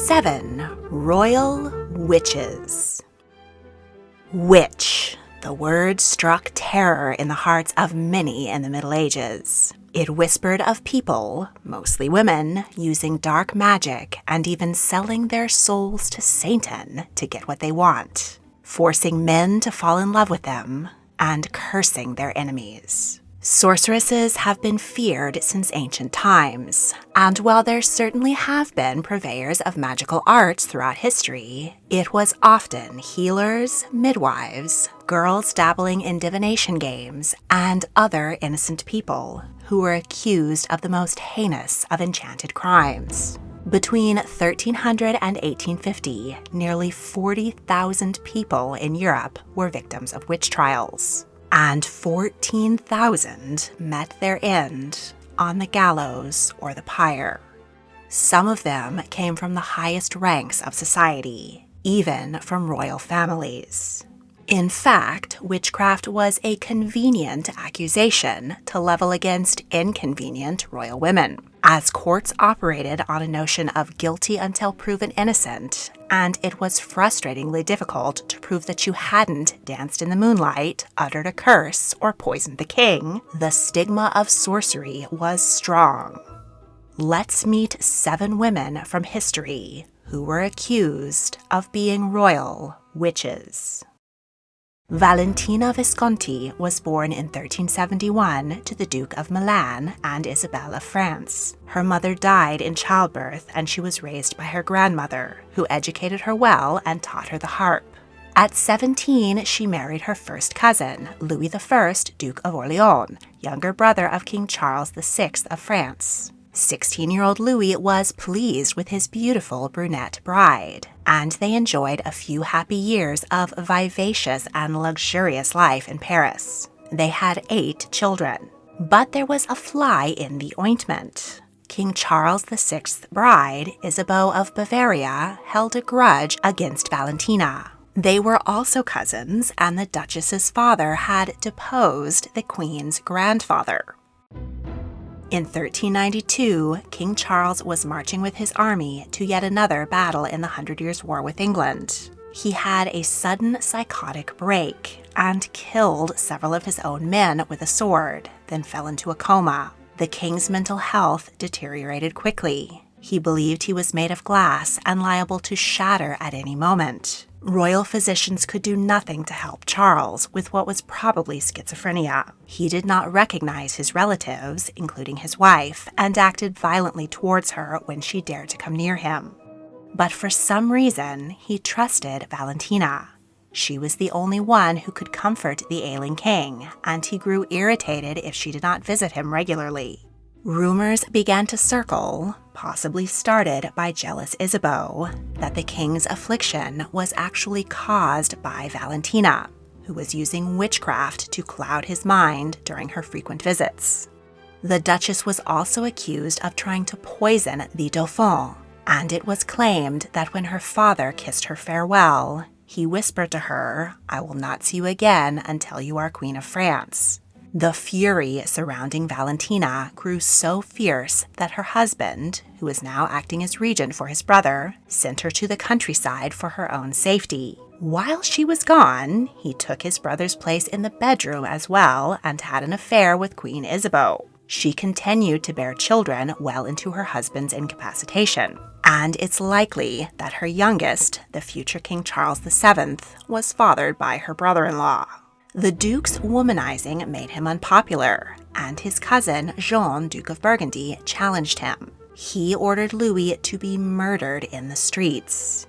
7 Royal Witches. Witch. The word struck terror in the hearts of many in the Middle Ages. It whispered of people, mostly women, using dark magic and even selling their souls to Satan to get what they want, forcing men to fall in love with them, and cursing their enemies. Sorceresses have been feared since ancient times, and while there certainly have been purveyors of magical arts throughout history, it was often healers, midwives, girls dabbling in divination games, and other innocent people who were accused of the most heinous of enchanted crimes. Between 1300 and 1850, nearly 40,000 people in Europe were victims of witch trials, and 14,000 met their end on the gallows or the pyre. Some of them came from the highest ranks of society, even from royal families. In fact, witchcraft was a convenient accusation to level against inconvenient royal women, as courts operated on a notion of guilty until proven innocent, and it was frustratingly difficult to prove that you hadn't danced in the moonlight, uttered a curse, or poisoned the king. The stigma of sorcery was strong. Let's meet 7 women from history who were accused of being royal witches. Valentina Visconti was born in 1371 to the Duke of Milan and Isabel of France. Her mother died in childbirth, and she was raised by her grandmother, who educated her well and taught her the harp. At 17, she married her first cousin, Louis I, Duke of Orleans, younger brother of King Charles VI of France. 16-year-old Louis was pleased with his beautiful brunette bride, and they enjoyed a few happy years of vivacious and luxurious life in Paris. They had 8 children. But there was a fly in the ointment. King Charles VI's bride, Isabeau of Bavaria, held a grudge against Valentina. They were also cousins, and the Duchess's father had deposed the Queen's grandfather. In 1392, King Charles was marching with his army to yet another battle in the 100 Years' War with England. He had a sudden psychotic break and killed several of his own men with a sword, then fell into a coma. The king's mental health deteriorated quickly. He believed he was made of glass and liable to shatter at any moment. Royal physicians could do nothing to help Charles with what was probably schizophrenia. He did not recognize his relatives, including his wife, and acted violently towards her when she dared to come near him. But for some reason, he trusted Valentina. She was the only one who could comfort the ailing king, and he grew irritated if she did not visit him regularly. Rumors began to circle, possibly started by jealous Isabeau, that the king's affliction was actually caused by Valentina, who was using witchcraft to cloud his mind during her frequent visits. The Duchess was also accused of trying to poison the Dauphin, and it was claimed that when her father kissed her farewell, he whispered to her, "I will not see you again until you are Queen of France." The fury surrounding Valentina grew so fierce that her husband, who was now acting as regent for his brother, sent her to the countryside for her own safety. While she was gone, he took his brother's place in the bedroom as well and had an affair with Queen Isabeau. She continued to bear children well into her husband's incapacitation, and it's likely that her youngest, the future King Charles VII, was fathered by her brother-in-law. The Duke's womanizing made him unpopular, and his cousin, Jean, Duke of Burgundy, challenged him. He ordered Louis to be murdered in the streets.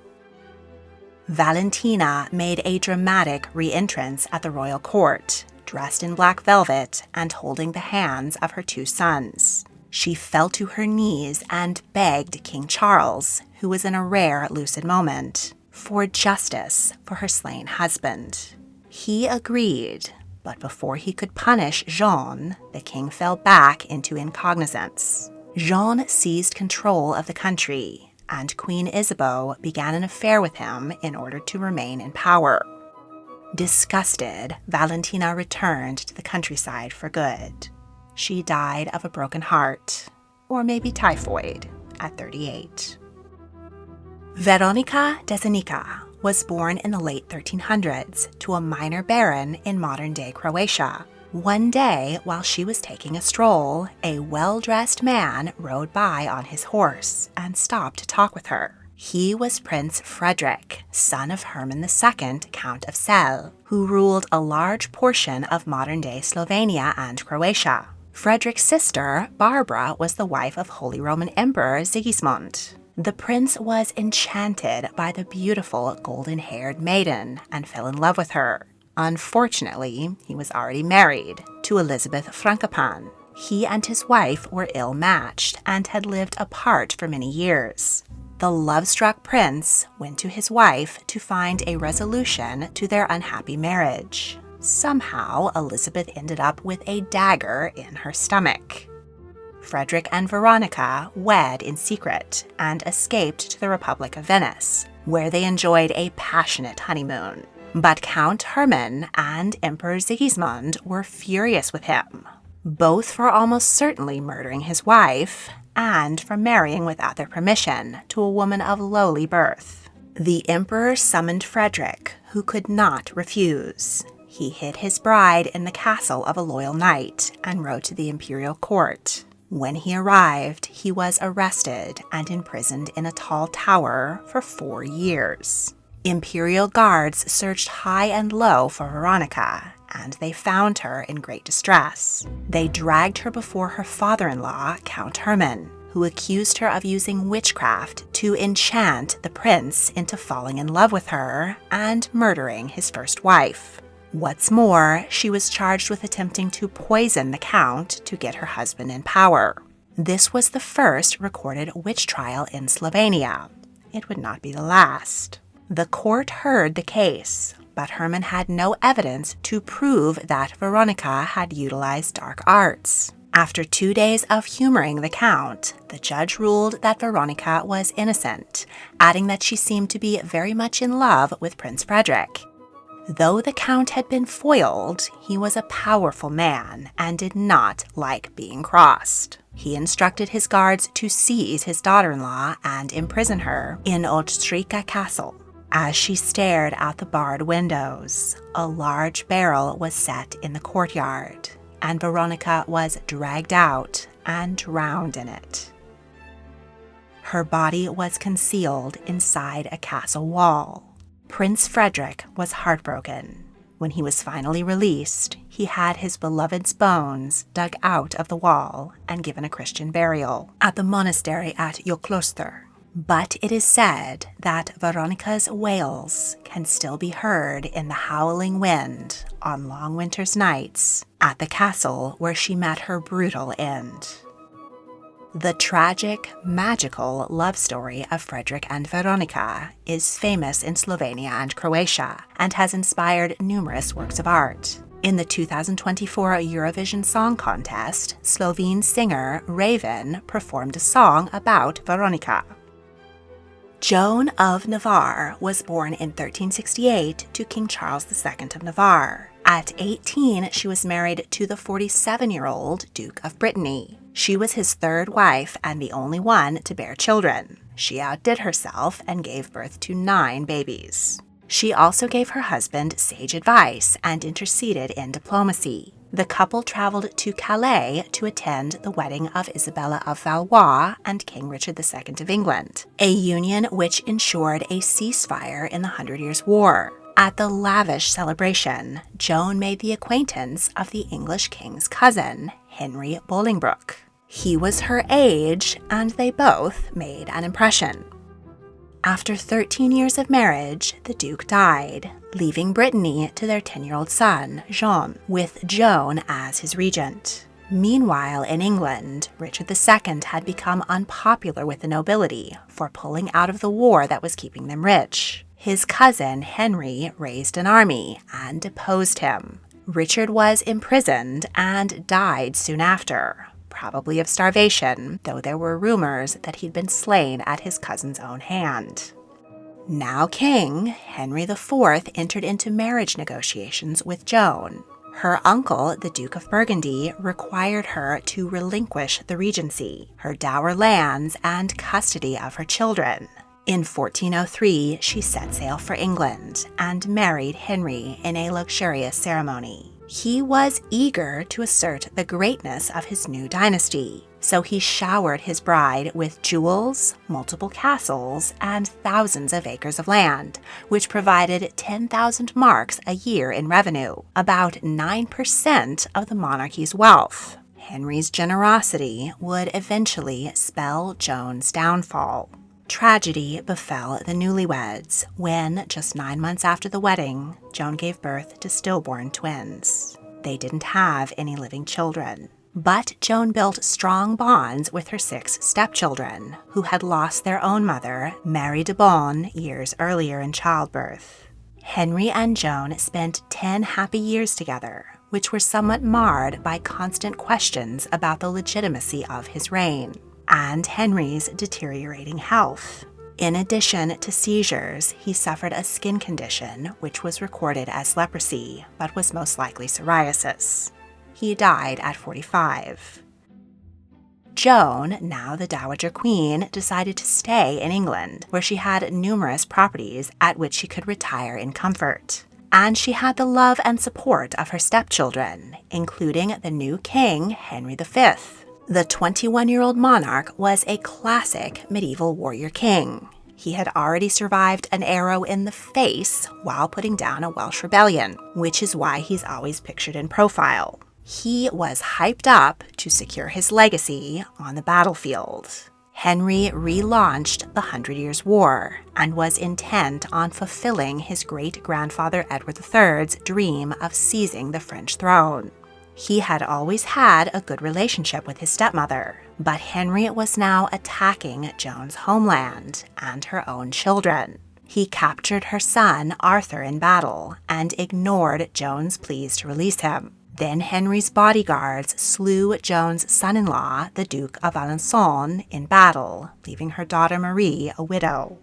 Valentina made a dramatic re-entrance at the royal court, dressed in black velvet and holding the hands of her 2 sons. She fell to her knees and begged King Charles, who was in a rare lucid moment, for justice for her slain husband. He agreed, but before he could punish Jean, the king fell back into incognizance. Jean seized control of the country, and Queen Isabeau began an affair with him in order to remain in power. Disgusted, Valentina returned to the countryside for good. She died of a broken heart, or maybe typhoid, at 38. Veronica Desa was born in the late 1300s to a minor baron in modern-day Croatia. One day, while she was taking a stroll, a well-dressed man rode by on his horse and stopped to talk with her. He was Prince Frederick, son of Herman II, Count of Celle, who ruled a large portion of modern-day Slovenia and Croatia. Frederick's sister, Barbara, was the wife of Holy Roman Emperor Sigismund. The prince was enchanted by the beautiful golden-haired maiden and fell in love with her. Unfortunately, he was already married to Elizabeth Frankopan. He and his wife were ill-matched and had lived apart for many years. The love-struck prince went to his wife to find a resolution to their unhappy marriage. Somehow, Elizabeth ended up with a dagger in her stomach. Frederick and Veronica wed in secret and escaped to the Republic of Venice, where they enjoyed a passionate honeymoon. But Count Herman and Emperor Sigismund were furious with him, both for almost certainly murdering his wife and for marrying without their permission to a woman of lowly birth. The emperor summoned Frederick, who could not refuse. He hid his bride in the castle of a loyal knight and rode to the imperial court. When he arrived, he was arrested and imprisoned in a tall tower for 4 years. Imperial guards searched high and low for Veronica, and they found her in great distress. They dragged her before her father-in-law, Count Herman, who accused her of using witchcraft to enchant the prince into falling in love with her and murdering his first wife. What's more, she was charged with attempting to poison the count to get her husband in power. This was the first recorded witch trial in Slovenia. It would not be the last. The court heard the case, but Herman had no evidence to prove that Veronica had utilized dark arts. After 2 days of humoring the count, the judge ruled that Veronica was innocent, adding that she seemed to be very much in love with Prince Frederick. Though the count had been foiled, he was a powerful man and did not like being crossed. He instructed his guards to seize his daughter-in-law and imprison her in Ostrika Castle. As she stared out the barred windows, a large barrel was set in the courtyard, and Veronica was dragged out and drowned in it. Her body was concealed inside a castle wall. Prince Frederick was heartbroken. When he was finally released, he had his beloved's bones dug out of the wall and given a Christian burial at the monastery at Jokloster. But it is said that Veronica's wails can still be heard in the howling wind on long winter's nights at the castle where she met her brutal end. The tragic, magical love story of Frederick and Veronica is famous in Slovenia and Croatia and has inspired numerous works of art. In the 2024 Eurovision Song Contest, Slovene singer Raven performed a song about Veronica. Joan of Navarre was born in 1368 to King Charles II of Navarre. At 18, she was married to the 47-year-old Duke of Brittany. She was his third wife and the only one to bear children. She outdid herself and gave birth to 9 babies. She also gave her husband sage advice and interceded in diplomacy. The couple traveled to Calais to attend the wedding of Isabella of Valois and King Richard II of England, a union which ensured a ceasefire in the 100 Years' War. At the lavish celebration, Joan made the acquaintance of the English king's cousin, Henry Bolingbroke. He was her age, and they both made an impression. After 13 years of marriage, the Duke died, leaving Brittany to their 10-year-old son, Jean, with Joan as his regent. Meanwhile, in England, Richard II had become unpopular with the nobility for pulling out of the war that was keeping them rich. His cousin, Henry, raised an army and deposed him. Richard was imprisoned and died soon after, probably of starvation, though there were rumors that he'd been slain at his cousin's own hand. Now king, Henry IV entered into marriage negotiations with Joan. Her uncle, the Duke of Burgundy, required her to relinquish the regency, her dower lands, and custody of her children. In 1403, she set sail for England and married Henry in a luxurious ceremony. He was eager to assert the greatness of his new dynasty, so he showered his bride with jewels, multiple castles, and thousands of acres of land, which provided 10,000 marks a year in revenue, about 9% of the monarchy's wealth. Henry's generosity would eventually spell Joan's downfall. Tragedy befell the newlyweds when, just 9 months after the wedding, Joan gave birth to stillborn twins. They didn't have any living children. But Joan built strong bonds with her 6 stepchildren, who had lost their own mother, Mary de Beaune, years earlier in childbirth. Henry and Joan spent 10 happy years together, which were somewhat marred by constant questions about the legitimacy of his reign and Henry's deteriorating health. In addition to seizures, he suffered a skin condition which was recorded as leprosy, but was most likely psoriasis. He died at 45. Joan, now the Dowager Queen, decided to stay in England, where she had numerous properties at which she could retire in comfort. And she had the love and support of her stepchildren, including the new king, Henry V. The 21-year-old monarch was a classic medieval warrior king. He had already survived an arrow in the face while putting down a Welsh rebellion, which is why he's always pictured in profile. He was hyped up to secure his legacy on the battlefield. Henry relaunched the Hundred Years' War and was intent on fulfilling his great-grandfather Edward III's dream of seizing the French throne. He had always had a good relationship with his stepmother, but Henry was now attacking Joan's homeland and her own children. He captured her son, Arthur, in battle and ignored Joan's pleas to release him. Then Henry's bodyguards slew Joan's son-in-law, the Duke of Alençon, in battle, leaving her daughter Marie a widow.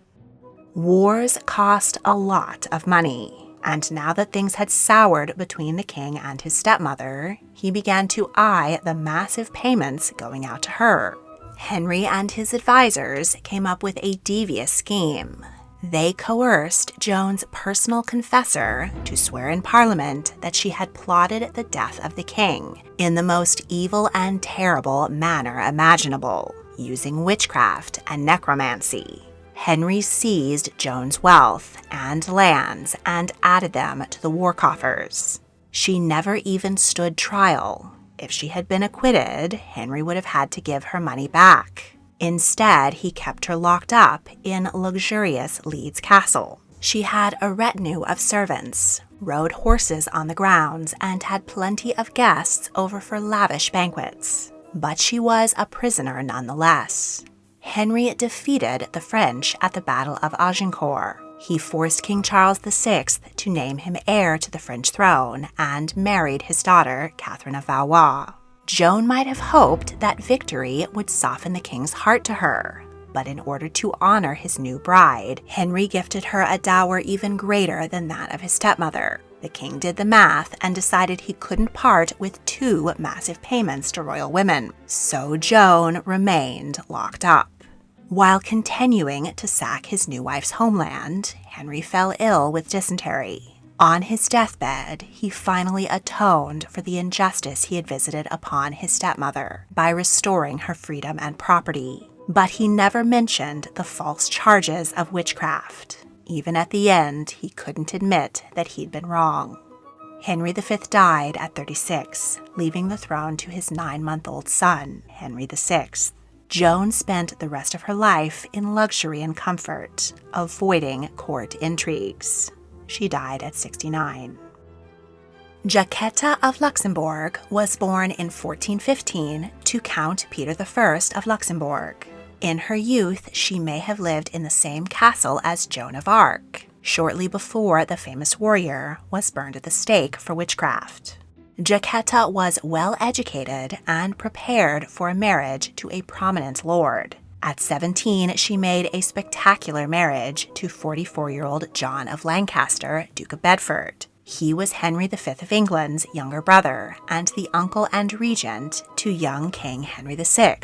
Wars cost a lot of money. And now that things had soured between the king and his stepmother, he began to eye the massive payments going out to her. Henry and his advisors came up with a devious scheme. They coerced Joan's personal confessor to swear in Parliament that she had plotted the death of the king in the most evil and terrible manner imaginable, using witchcraft and necromancy. Henry seized Joan's wealth and lands and added them to the war coffers. She never even stood trial. If she had been acquitted, Henry would have had to give her money back. Instead, he kept her locked up in luxurious Leeds Castle. She had a retinue of servants, rode horses on the grounds, and had plenty of guests over for lavish banquets. But she was a prisoner nonetheless. Henry defeated the French at the Battle of Agincourt. He forced King Charles VI to name him heir to the French throne and married his daughter, Catherine of Valois. Joan might have hoped that victory would soften the king's heart to her, but in order to honor his new bride, Henry gifted her a dower even greater than that of his stepmother. The king did the math and decided he couldn't part with 2 massive payments to royal women, so Joan remained locked up. While continuing to sack his new wife's homeland, Henry fell ill with dysentery. On his deathbed, he finally atoned for the injustice he had visited upon his stepmother by restoring her freedom and property. But he never mentioned the false charges of witchcraft. Even at the end, he couldn't admit that he'd been wrong. Henry V died at 36, leaving the throne to his 9-month-old son, Henry VI. Joan spent the rest of her life in luxury and comfort, avoiding court intrigues. She died at 69. Jetta of Luxembourg was born in 1415 to Count Peter I of Luxembourg. In her youth, she may have lived in the same castle as Joan of Arc, shortly before the famous warrior was burned at the stake for witchcraft. Jetta was well educated and prepared for a marriage to a prominent lord. At 17, she made a spectacular marriage to 44-year-old John of Lancaster, Duke of Bedford. He was Henry V of England's younger brother and the uncle and regent to young King Henry VI.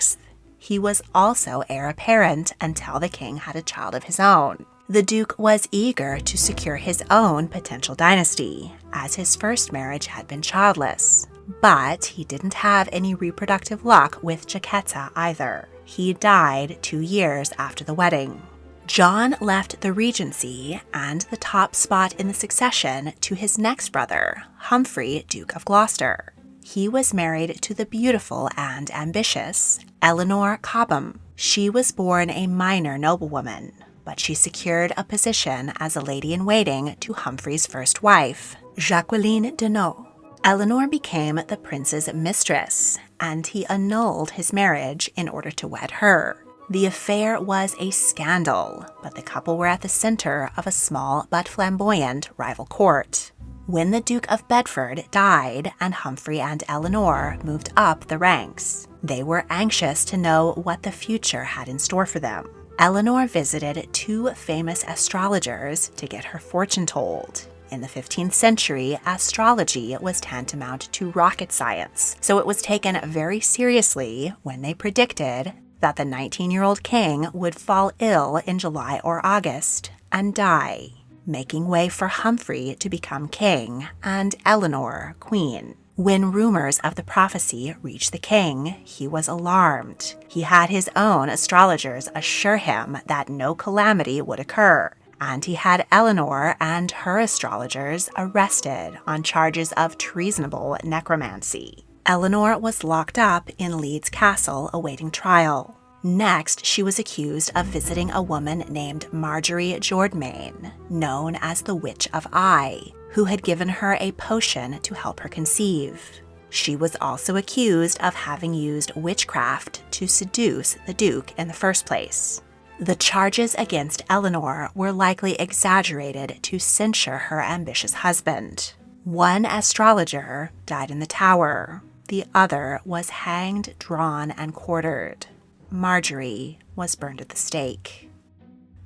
He was also heir apparent until the king had a child of his own. The Duke was eager to secure his own potential dynasty, as his first marriage had been childless. But he didn't have any reproductive luck with Jetta either. He died 2 years after the wedding. John left the regency and the top spot in the succession to his next brother, Humphrey, Duke of Gloucester. He was married to the beautiful and ambitious Eleanor Cobham. She was born a minor noblewoman, but she secured a position as a lady-in-waiting to Humphrey's first wife, Jacqueline de Nau. Eleanor became the prince's mistress, and he annulled his marriage in order to wed her. The affair was a scandal, but the couple were at the center of a small but flamboyant rival court. When the Duke of Bedford died and Humphrey and Eleanor moved up the ranks, they were anxious to know what the future had in store for them. Eleanor visited 2 famous astrologers to get her fortune told. In the 15th century, astrology was tantamount to rocket science, so it was taken very seriously when they predicted that the 19-year-old king would fall ill in July or August and die, making way for Humphrey to become king and Eleanor queen. When rumors of the prophecy reached the king, he was alarmed. He had his own astrologers assure him that no calamity would occur, and he had Eleanor and her astrologers arrested on charges of treasonable necromancy. Eleanor was locked up in Leeds Castle awaiting trial. Next, she was accused of visiting a woman named Marjorie Jordmain, known as the Witch of Eye, who had given her a potion to help her conceive. She was also accused of having used witchcraft to seduce the Duke in the first place. The charges against Eleanor were likely exaggerated to censure her ambitious husband. One astrologer died in the Tower. The other was hanged, drawn, and quartered. Marjorie was burned at the stake.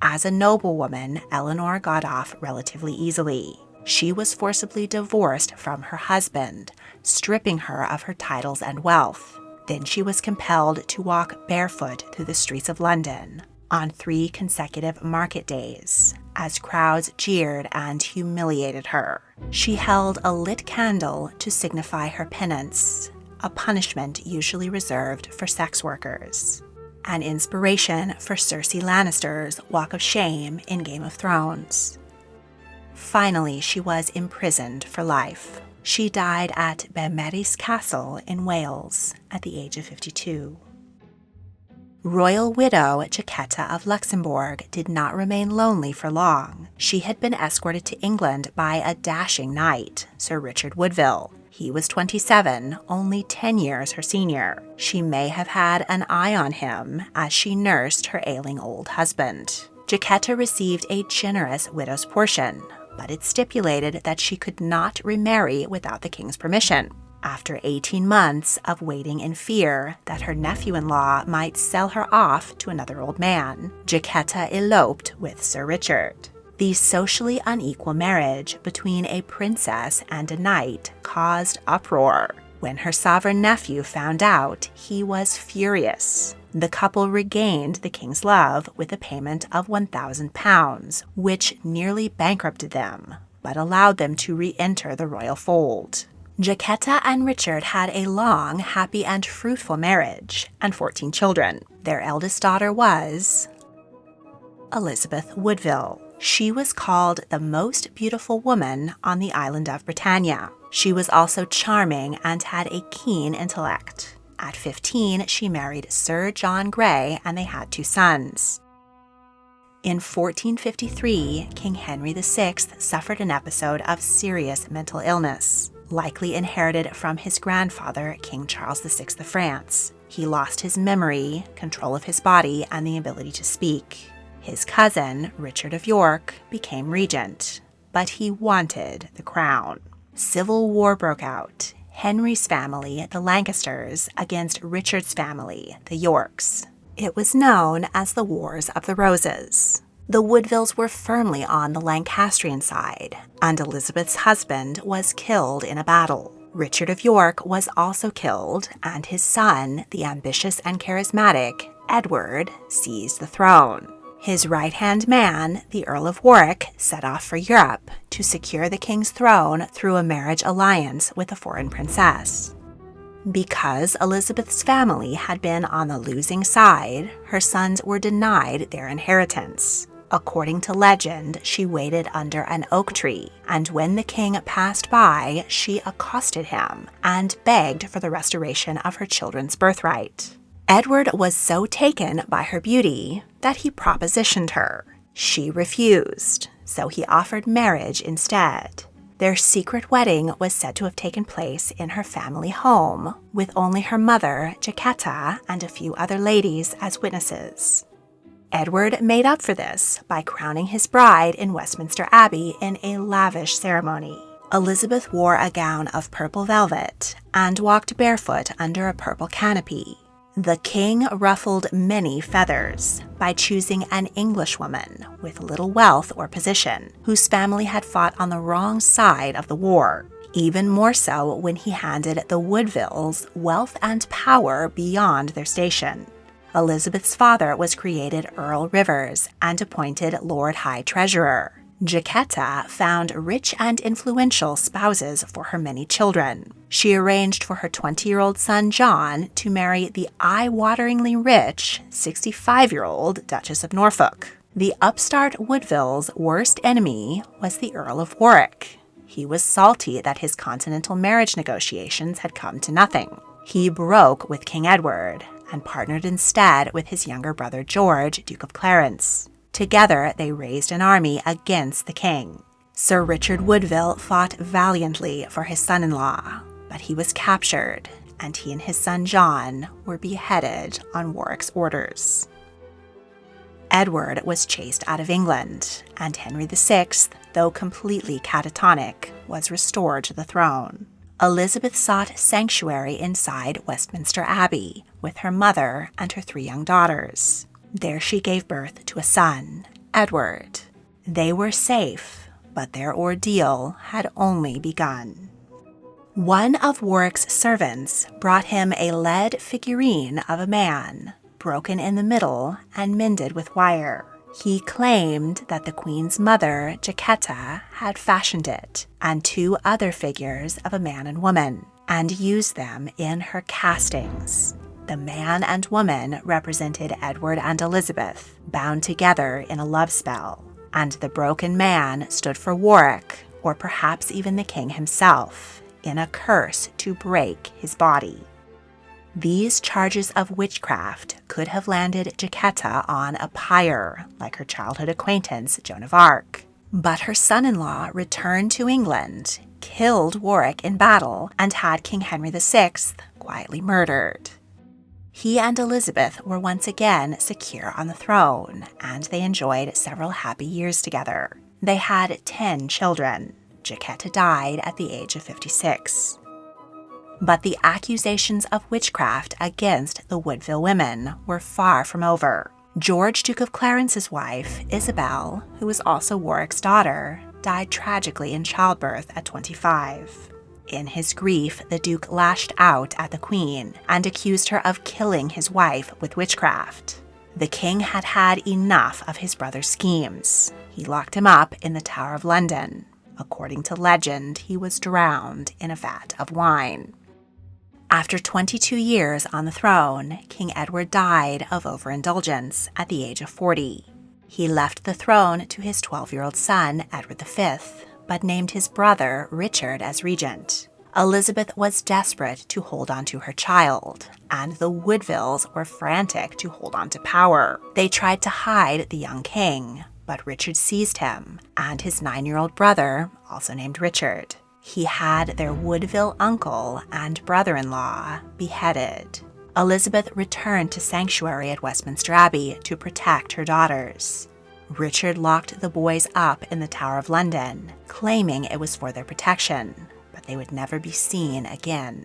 As a noblewoman, Eleanor got off relatively easily. She was forcibly divorced from her husband, stripping her of her titles and wealth. Then she was compelled to walk barefoot through the streets of London on 3 consecutive market days, as crowds jeered and humiliated her. She held a lit candle to signify her penance, a punishment usually reserved for sex workers. An inspiration for Cersei Lannister's Walk of Shame in Game of Thrones. Finally, she was imprisoned for life. She died at Beaumaris Castle in Wales at the age of 52. Royal widow Jetta of Luxembourg did not remain lonely for long. She had been escorted to England by a dashing knight, Sir Richard Woodville. He was 27, only 10 years her senior. She may have had an eye on him as she nursed her ailing old husband. Jetta received a generous widow's portion, but it stipulated that she could not remarry without the king's permission. After 18 months of waiting in fear that her nephew-in-law might sell her off to another old man, Jetta eloped with Sir Richard. The socially unequal marriage between a princess and a knight caused uproar. When her sovereign nephew found out, he was furious. The couple regained the king's love with a payment of £1,000, which nearly bankrupted them, but allowed them to re-enter the royal fold. Jetta and Richard had a long, happy, and fruitful marriage, and 14 children. Their eldest daughter was Elizabeth Woodville. She was called the most beautiful woman on the island of Britannia. She was also charming and had a keen intellect. At 15, she married Sir John Grey, and they had 2 sons. In 1453, King Henry VI suffered an episode of serious mental illness, likely inherited from his grandfather, King Charles VI of France. He lost his memory, control of his body, and the ability to speak. His cousin, Richard of York, became regent, but he wanted the crown. Civil war broke out. Henry's family, the Lancasters, against Richard's family, the Yorks. It was known as the Wars of the Roses. The Woodvilles were firmly on the Lancastrian side, and Elizabeth's husband was killed in a battle. Richard of York was also killed, and his son, the ambitious and charismatic Edward, seized the throne. His right-hand man, the Earl of Warwick, set off for Europe to secure the king's throne through a marriage alliance with a foreign princess. Because Elizabeth's family had been on the losing side, her sons were denied their inheritance. According to legend, she waited under an oak tree, and when the king passed by, she accosted him and begged for the restoration of her children's birthright. Edward was so taken by her beauty that he propositioned her. She refused, so he offered marriage instead. Their secret wedding was said to have taken place in her family home, with only her mother, Jetta, and a few other ladies as witnesses. Edward made up for this by crowning his bride in Westminster Abbey in a lavish ceremony. Elizabeth wore a gown of purple velvet and walked barefoot under a purple canopy. The king ruffled many feathers by choosing an Englishwoman with little wealth or position, whose family had fought on the wrong side of the war, even more so when he handed the Woodvilles wealth and power beyond their station. Elizabeth's father was created Earl Rivers and appointed Lord High Treasurer. Jetta found rich and influential spouses for her many children. She arranged for her 20-year-old son John to marry the eye-wateringly rich 65-year-old Duchess of Norfolk. The upstart Woodville's worst enemy was the Earl of Warwick. He was salty that his continental marriage negotiations had come to nothing. He broke with King Edward and partnered instead with his younger brother George, Duke of Clarence. Together, they raised an army against the king. Sir Richard Woodville fought valiantly for his son-in-law, but he was captured, and he and his son John were beheaded on Warwick's orders. Edward was chased out of England, and Henry VI, though completely catatonic, was restored to the throne. Elizabeth sought sanctuary inside Westminster Abbey with her mother and her 3 young daughters. There she gave birth to a son, Edward. They were safe, but their ordeal had only begun. One of Warwick's servants brought him a lead figurine of a man, broken in the middle and mended with wire. He claimed that the Queen's mother, Jetta, had fashioned it, and 2 other figures of a man and woman, and used them in her castings. The man and woman represented Edward and Elizabeth, bound together in a love spell, and the broken man stood for Warwick, or perhaps even the king himself, in a curse to break his body. These charges of witchcraft could have landed Jetta on a pyre, like her childhood acquaintance Joan of Arc. But her son-in-law returned to England, killed Warwick in battle, and had King Henry VI quietly murdered. He and Elizabeth were once again secure on the throne, and they enjoyed several happy years together. They had 10 children. Jetta died at the age of 56. But the accusations of witchcraft against the Woodville women were far from over. George, Duke of Clarence's wife, Isabel, who was also Warwick's daughter, died tragically in childbirth at 25. In his grief, the Duke lashed out at the Queen and accused her of killing his wife with witchcraft. The king had had enough of his brother's schemes. He locked him up in the Tower of London. According to legend, he was drowned in a vat of wine. After 22 years on the throne, King Edward died of overindulgence at the age of 40. He left the throne to his 12-year-old son, Edward V, but named his brother Richard as regent. Elizabeth was desperate to hold on to her child, and the Woodvilles were frantic to hold on to power. They tried to hide the young king, but Richard seized him and his 9-year-old brother, also named Richard. He had their Woodville uncle and brother-in-law beheaded. Elizabeth returned to sanctuary at Westminster Abbey to protect her daughters. Richard locked the boys up in the Tower of London, claiming it was for their protection, but they would never be seen again.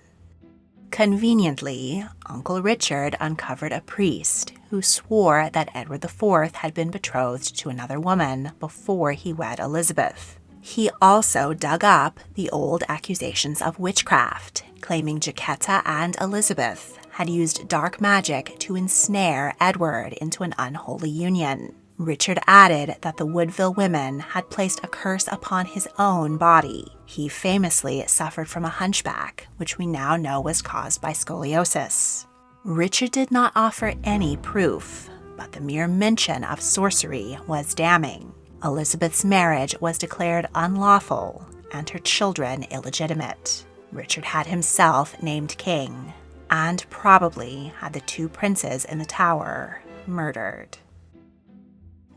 Conveniently, Uncle Richard uncovered a priest who swore that Edward IV had been betrothed to another woman before he wed Elizabeth. He also dug up the old accusations of witchcraft, claiming Jetta and Elizabeth had used dark magic to ensnare Edward into an unholy union. Richard added that the Woodville women had placed a curse upon his own body. He famously suffered from a hunchback, which we now know was caused by scoliosis. Richard did not offer any proof, but the mere mention of sorcery was damning. Elizabeth's marriage was declared unlawful and her children illegitimate. Richard had himself named king, and probably had the two princes in the Tower murdered.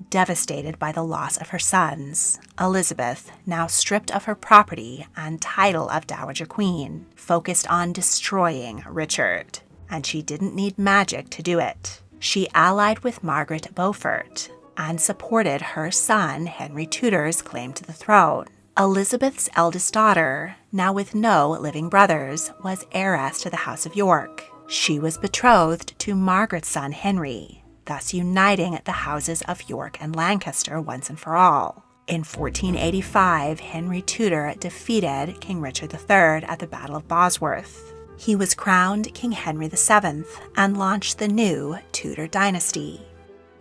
Devastated by the loss of her sons, Elizabeth, now stripped of her property and title of Dowager Queen, focused on destroying Richard, and she didn't need magic to do it. She allied with Margaret Beaufort and supported her son Henry Tudor's claim to the throne. Elizabeth's eldest daughter, now with no living brothers, was heiress to the House of York. She was betrothed to Margaret's son Henry, thus uniting the houses of York and Lancaster once and for all. In 1485, Henry Tudor defeated King Richard III at the Battle of Bosworth. He was crowned King Henry VII and launched the new Tudor dynasty.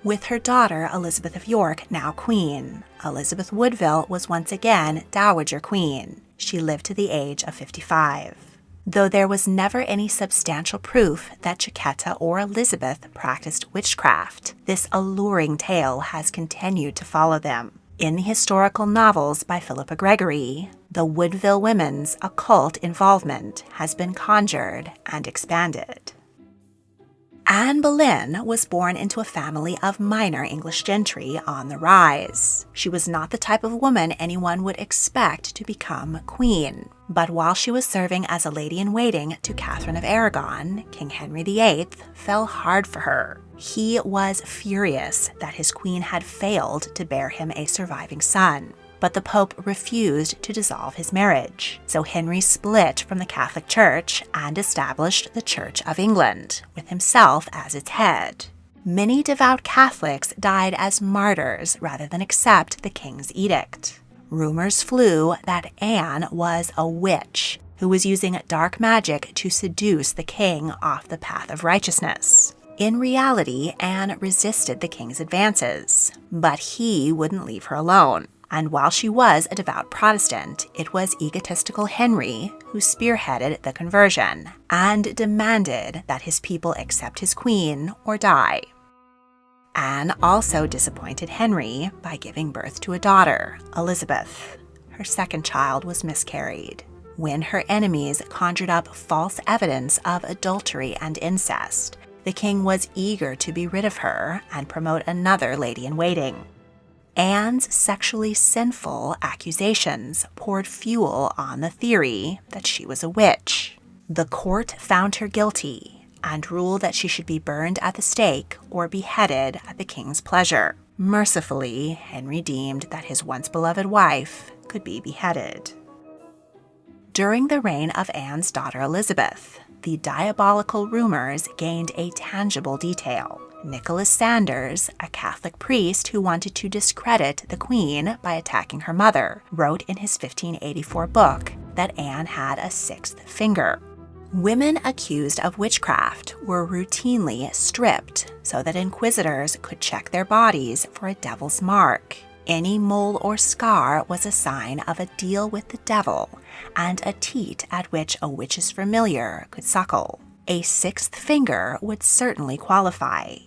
With her daughter Elizabeth of York now queen, Elizabeth Woodville was once again Dowager Queen. She lived to the age of 55. Though there was never any substantial proof that Jetta or Elizabeth practiced witchcraft, this alluring tale has continued to follow them. In the historical novels by Philippa Gregory, the Woodville women's occult involvement has been conjured and expanded. Anne Boleyn was born into a family of minor English gentry on the rise. She was not the type of woman anyone would expect to become queen. But while she was serving as a lady-in-waiting to Catherine of Aragon, King Henry VIII fell hard for her. He was furious that his queen had failed to bear him a surviving son. But the Pope refused to dissolve his marriage, so Henry split from the Catholic Church and established the Church of England, with himself as its head. Many devout Catholics died as martyrs rather than accept the king's edict. Rumors flew that Anne was a witch who was using dark magic to seduce the king off the path of righteousness. In reality, Anne resisted the king's advances, but he wouldn't leave her alone. And while she was a devout Protestant, it was egotistical Henry who spearheaded the conversion and demanded that his people accept his queen or die. Anne also disappointed Henry by giving birth to a daughter, Elizabeth. Her second child was miscarried. When her enemies conjured up false evidence of adultery and incest, the king was eager to be rid of her and promote another lady-in-waiting. Anne's sexually sinful accusations poured fuel on the theory that she was a witch. The court found her guilty and ruled that she should be burned at the stake or beheaded at the king's pleasure. Mercifully, Henry deemed that his once beloved wife could be beheaded. During the reign of Anne's daughter Elizabeth, the diabolical rumors gained a tangible detail. Nicholas Sanders, a Catholic priest who wanted to discredit the queen by attacking her mother, wrote in his 1584 book that Anne had a sixth finger. Women accused of witchcraft were routinely stripped so that inquisitors could check their bodies for a devil's mark. Any mole or scar was a sign of a deal with the devil and a teat at which a witch's familiar could suckle. A sixth finger would certainly qualify.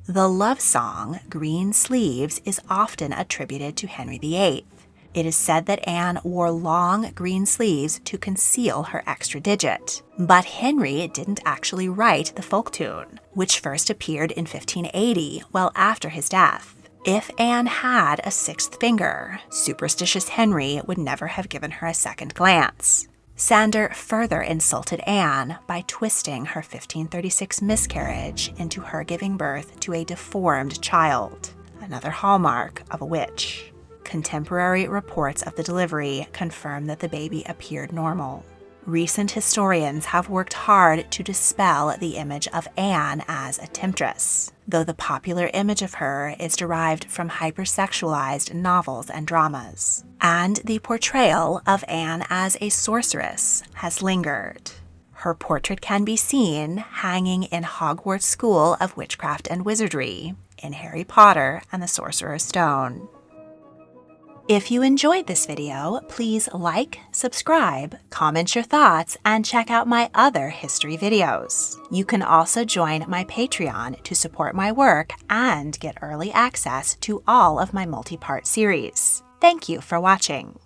The love song, Green Sleeves, is often attributed to Henry VIII. It is said that Anne wore long green sleeves to conceal her extra digit. But Henry didn't actually write the folk tune, which first appeared in 1580, well after his death. If Anne had a sixth finger, superstitious Henry would never have given her a second glance. Sander further insulted Anne by twisting her 1536 miscarriage into her giving birth to a deformed child, another hallmark of a witch. Contemporary reports of the delivery confirm that the baby appeared normal. Recent historians have worked hard to dispel the image of Anne as a temptress, though the popular image of her is derived from hypersexualized novels and dramas, and the portrayal of Anne as a sorceress has lingered. Her portrait can be seen hanging in Hogwarts School of Witchcraft and Wizardry, in Harry Potter and the Sorcerer's Stone. If you enjoyed this video, please like, subscribe, comment your thoughts, and check out my other history videos. You can also join my Patreon to support my work and get early access to all of my multi-part series. Thank you for watching.